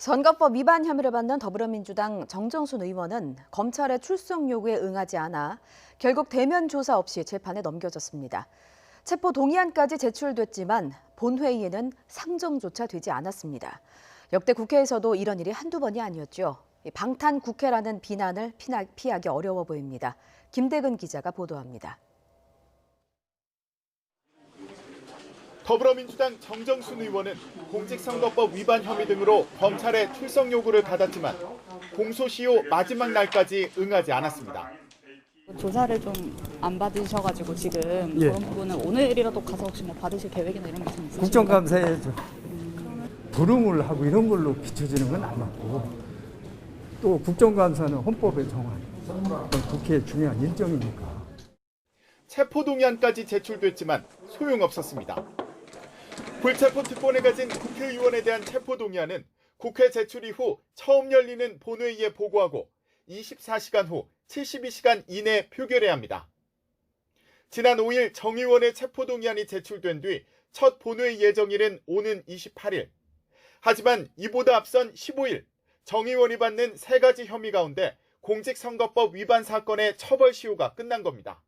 선거법 위반 혐의를 받는 더불어민주당 정정순 의원은 검찰의 출석 요구에 응하지 않아 결국 대면 조사 없이 재판에 넘겨졌습니다. 체포 동의안까지 제출됐지만 본회의에는 상정조차 되지 않았습니다. 역대 국회에서도 이런 일이 한두 번이 아니었죠. 방탄 국회라는 비난을 피하기 어려워 보입니다. 김대근 기자가 보도합니다. 더불어민주당 정정순 의원은 공직선거법 위반 혐의 등으로 검찰의 출석 요구를 받았지만 공소시효 마지막 날까지 응하지 않았습니다. 조사를 좀 안 받으셔가지고 지금 그런 부분은 오늘이라도 가서 혹시 뭐 받으실 계획이나 이런 게 좀 있으신가요? 국정감사에서 불응을 하고 이런 걸로 비춰지는 건 안 맞고, 또 국정감사는 헌법에 정한 국회의 중요한 일정이니까. 체포동의안까지 제출됐지만 소용없었습니다. 불체포 특권을 가진 국회의원에 대한 체포동의안은 국회 제출 이후 처음 열리는 본회의에 보고하고 24시간 후 72시간 이내 표결해야 합니다. 지난 5일 정 의원의 체포동의안이 제출된 뒤 첫 본회의 예정일은 오는 28일. 하지만 이보다 앞선 15일 정 의원이 받는 3가지 혐의 가운데 공직선거법 위반 사건의 처벌 시효가 끝난 겁니다.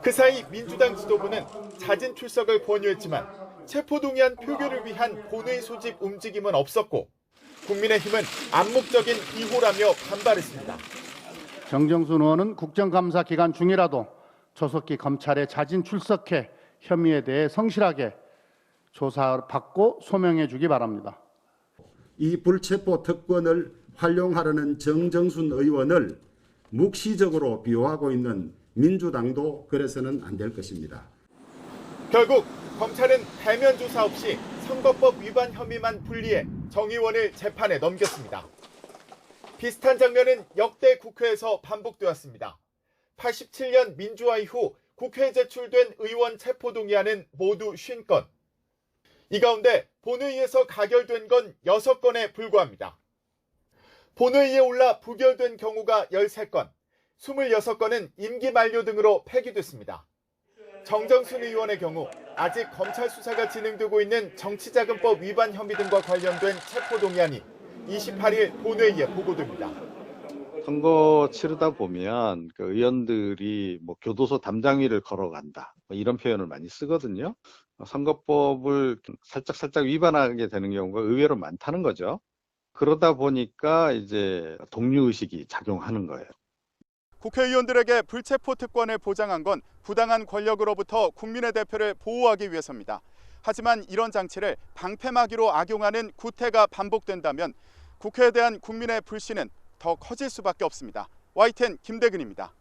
그 사이 민주당 지도부는 자진 출석을 권유했지만 체포동의안 표결을 위한 본회의 소집 움직임은 없었고, 국민의힘은 암묵적인 비호라며 반발했습니다. 정정순 의원은 국정감사 기간 중이라도 조속히 검찰에 자진 출석해 혐의에 대해 성실하게 조사받고 소명해 주기 바랍니다. 이 불체포 특권을 활용하려는 정정순 의원을 묵시적으로 비호하고 있는 민주당도 그래서는 안 될 것입니다. 결국 검찰은 대면 조사 없이 선거법 위반 혐의만 분리해 정 의원을 재판에 넘겼습니다. 비슷한 장면은 역대 국회에서 반복되었습니다. 87년 민주화 이후 국회에 제출된 의원 체포동의안은 모두 50건. 이 가운데 본회의에서 가결된 건 6건에 불과합니다. 본회의에 올라 부결된 경우가 13건, 26건은 임기 만료 등으로 폐기됐습니다. 정정순 의원의 경우 아직 검찰 수사가 진행되고 있는 정치자금법 위반 혐의 등과 관련된 체포동의안이 28일 본회의에 보고됩니다. 선거 치르다 보면 그 의원들이 뭐 교도소 담장위를 걸어간다, 뭐 이런 표현을 많이 쓰거든요. 선거법을 살짝 위반하게 되는 경우가 의외로 많다는 거죠. 그러다 보니까 이제 동료의식이 작용하는 거예요. 국회의원들에게 불체포 특권을 보장한 건 부당한 권력으로부터 국민의 대표를 보호하기 위해서입니다. 하지만 이런 장치를 방패막이로 악용하는 구태가 반복된다면 국회에 대한 국민의 불신은 더 커질 수밖에 없습니다. YTN 김대근입니다.